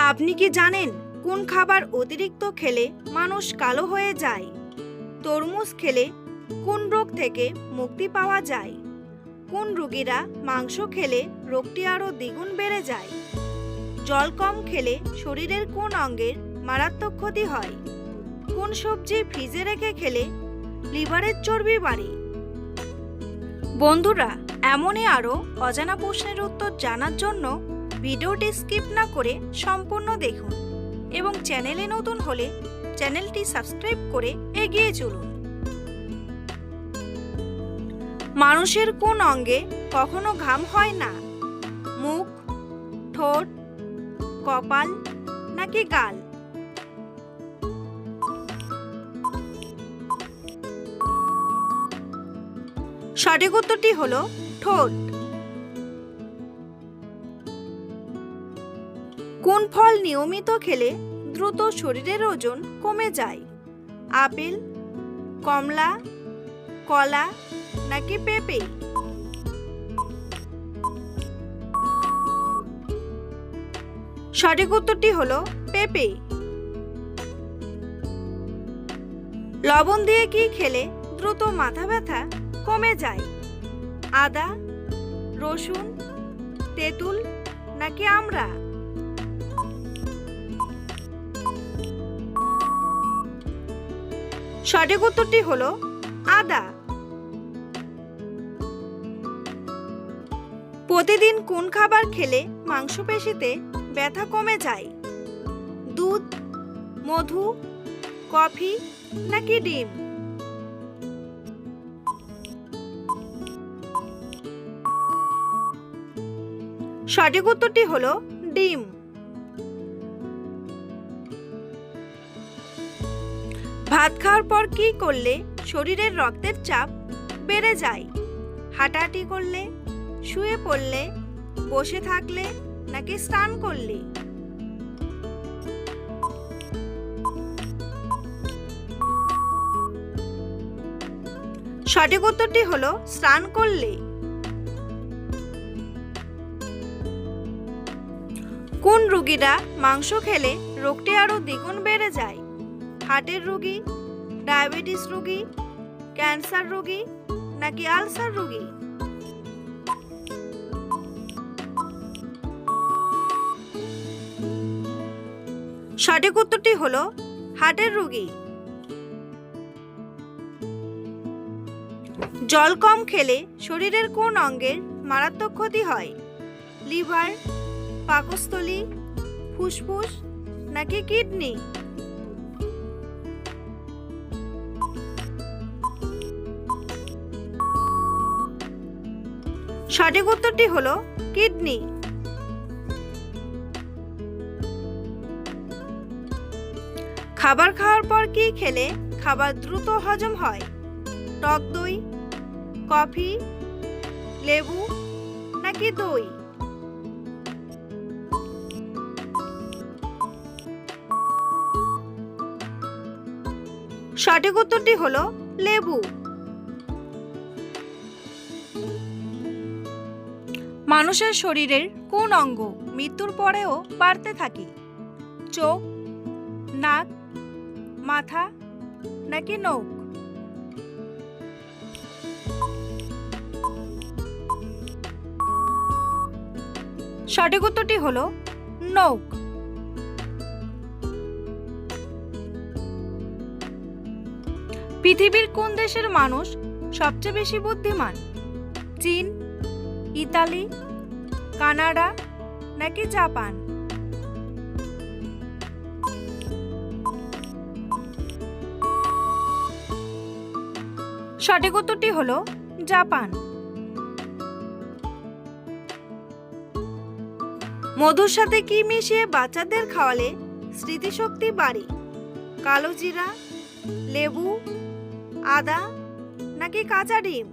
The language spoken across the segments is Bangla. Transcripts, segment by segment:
আপনি কি জানেন কোন খাবার অতিরিক্ত খেলে মানুষ কালো হয়ে যায়? তরমুজ খেলে কোন রোগ থেকে মুক্তি পাওয়া যায়? কোন রোগীরা মাংস খেলে রোগটি আরও দ্বিগুণ বেড়ে যায়? জল কম খেলে শরীরের কোন অঙ্গের মারাত্মক ক্ষতি হয়? কোন সবজি ফ্রিজে রেখে খেলে লিভারের চর্বি বাড়ে? বন্ধুরা, এমনই আরও অজানা প্রশ্নের উত্তর জানার জন্য ভিডিওটি স্কিপ না করে সম্পূর্ণ দেখুন এবং চ্যানেলে নতুন হলে চ্যানেলটি সাবস্ক্রাইব করে এগিয়ে চলুন। মানুষের কোন অঙ্গে কখনো ঘাম হয় না? মুখ, ঠোঁট, কপাল নাকি গাল? সঠিক উত্তরটি হলো ঠোঁট। কোন ফল নিয়মিত খেলে দ্রুত শরীরের ওজন কমে যায়? আপেল, কমলা, কলা নাকি পেঁপে? সঠিক উত্তরটি হলো পেঁপে। লবণ দিয়ে কি খেলে দ্রুত মাথা ব্যথা কমে যায়? আদা, রসুন, তেঁতুল নাকি আমড়া? সঠিক উত্তরটি হলো আদা। প্রতিদিন কোন খাবার খেলে মাংসপেশিতে ব্যথা কমে যায়? দুধ, মধু, কফি নাকি ডিম? সঠিক উত্তরটি হলো ডিম। ভাত খাওয়ার পর কি করলে শরীরের রক্তের চাপ বেড়ে যায়? হাঁটাহাঁটি করলে, শুয়ে পড়লে, বসে থাকলে নাকি স্নান করলে? সঠিক উত্তরটি হলো স্নান করলে। কোন রোগীরা মাংস খেলে রোগটি আরো দ্বিগুণ বেড়ে যায়? হার্টের রোগী, ডায়াবেটিস রোগী, ক্যান্সার রোগী নাকি আলসার রোগী? সঠিক উত্তরটি হলো হার্টের রোগী। জল কম খেলে শরীরের কোন অঙ্গের মারাত্মক ক্ষতি হয়? লিভার, পাকস্থলী, ফুসফুস নাকি কিডনি? সঠিক উত্তরটি হলো কিডনি। খাবার খাওয়ার পর কি খেলে খাবার দ্রুত হজম হয়? টক দই, কফি, লেবু নাকি দই? সঠিক উত্তরটি হলো লেবু। মানুষের শরীরের কোন অঙ্গ মৃত্যুর পরেও বাড়তে থাকে? চোখ, নাক, মাথা নাকি নখ? সঠিক উত্তরটি হলো নখ। পৃথিবীর কোন দেশের মানুষ সবচেয়ে বেশি বুদ্ধিমান? চীন, ইতালি, কানাডা নাকি জাপান? সঠিক উত্তরটি হলো জাপান। মধুর সাথে কি মিশিয়ে বাচ্চাদের খাওয়ালে স্মৃতিশক্তি বাড়ে? কালো জিরা, লেবু, আদা নাকি কাঁচা ডিম?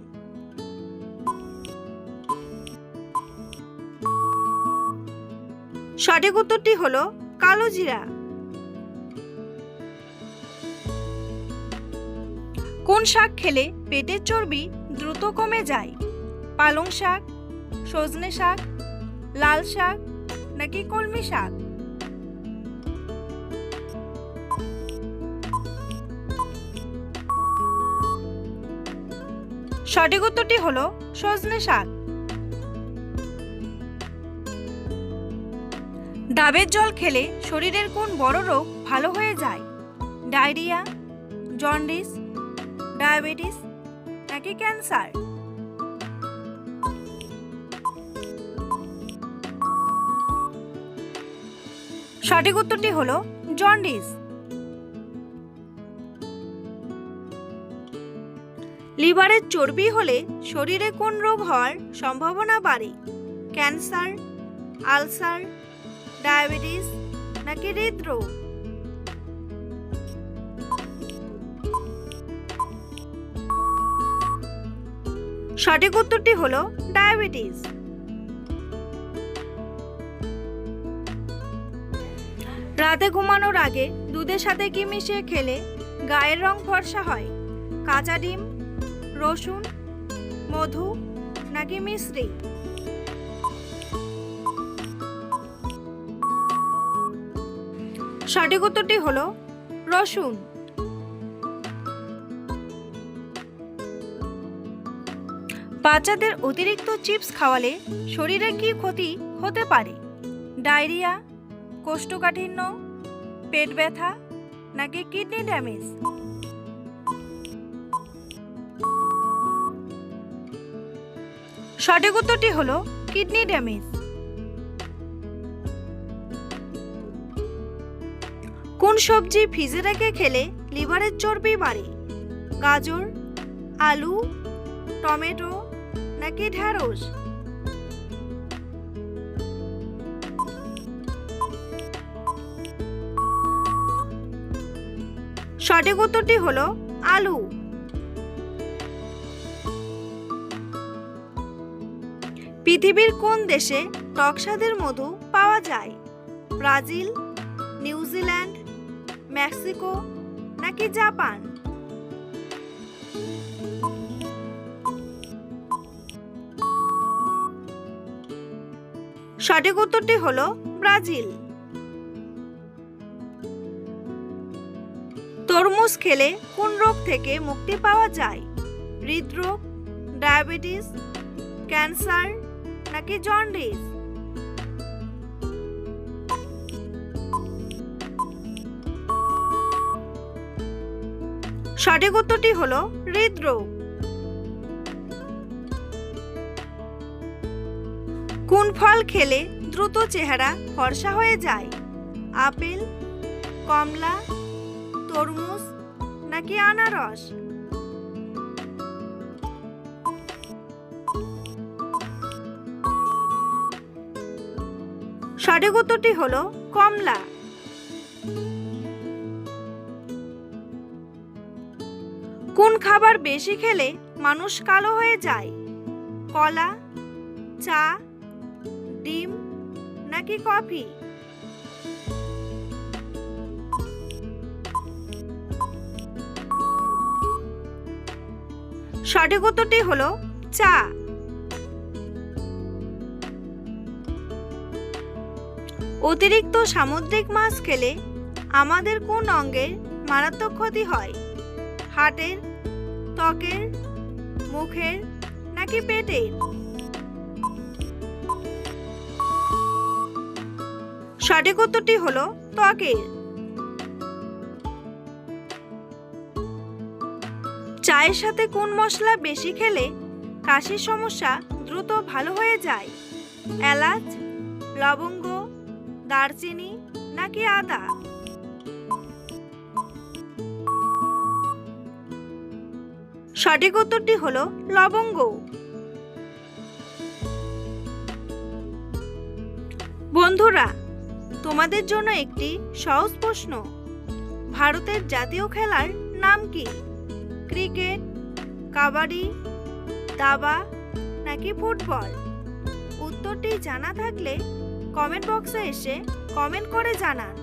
সঠিক উত্তরটি হলো কালো জিরা। কোন শাক খেলে পেটের চর্বি দ্রুত কমে যায়? পালং শাক, সজনে শাক, লাল শাক নাকি কলমি শাক? সঠিক উত্তরটি হলো সজনে শাক। ডাবের জল খেলে শরীরের কোন বড় রোগ ভালো হয়ে যায়? ডায়রিয়া, জন্ডিস, ডায়াবেটিস নাকি ক্যান্সার? সঠিক উত্তরটি হলো জন্ডিস। লিভারের চর্বি হলে শরীরে কোন রোগ হওয়ার সম্ভাবনা বাড়ে? ক্যান্সার, আলসার, ডায়াবেটিস নাকি হৃদরোগ? সঠিক উত্তরটি হলো ডায়াবেটিস। রাতে ঘুমানোর আগে দুধের সাথে কি মিশিয়ে খেলে গায়ের রং ফর্সা হয়? কাঁচা ডিম, রসুন, মধু নাকি মিশ্রি? সঠিক উত্তরটি হলো রসুন। বাচ্চাদের অতিরিক্ত চিপস খাওয়ালে শরীরে কি ক্ষতি হতে পারে? ডায়রিয়া, কোষ্ঠকাঠিন্য, পেট ব্যথা নাকি কিডনি ড্যামেজ? সঠিক উত্তরটি হলো কিডনি ড্যামেজ। কোন সবজি ফ্রিজে রেখে খেলে লিভারের চর্বি বাড়ে? গাজর, আলু, টমেটো নাকি ঢ্যাঁড়স? সঠিক উত্তরটি হলো আলু। পৃথিবীর কোন দেশে টক স্বাদের মধু পাওয়া যায়? ব্রাজিল, নিউজিল্যান্ড, মেক্সিকো নাকি জাপান? সঠিক উত্তরটি হলো ব্রাজিল। তরমুজ খেলে কোন রোগ থেকে মুক্তি পাওয়া যায়? হৃদরোগ, ডায়াবেটিস, ক্যান্সার নাকি জন্ডিস? সঠিক উত্তরটি হলো হৃদরোগ। কোন ফল খেলে দ্রুত চেহারা ফর্সা হয়ে যায়? আপেল, কমলা, তরমুজ নাকি আনারস? সঠিক উত্তরটি হলো কমলা। কোন খাবার বেশি খেলে মানুষ কালো হয়ে যায়? কলা, চা, ডিম নাকি কফি? সঠিক উত্তরটি হলো চা। অতিরিক্ত সামুদ্রিক মাছ খেলে আমাদের কোন অঙ্গের মারাত্মক ক্ষতি হয়? হার্টের, ত্বকের, মুখের নাকি পেটের? সঠিক উত্তরটি হলো ত্বকের। চায়ের সাথে কোন মশলা বেশি খেলে কাশির সমস্যা দ্রুত ভালো হয়ে যায়? এলাচ, লবঙ্গ, দারচিনি নাকি আদা? সঠিক উত্তরটি হলো লবঙ্গ। বন্ধুরা, তোমাদের জন্য একটি সহজ প্রশ্ন। ভারতের জাতীয় খেলার নাম কি? ক্রিকেট, কাবাডি, দাবা নাকি ফুটবল? উত্তরটি জানা থাকলে কমেন্ট বক্সে এসে কমেন্ট করে জানান।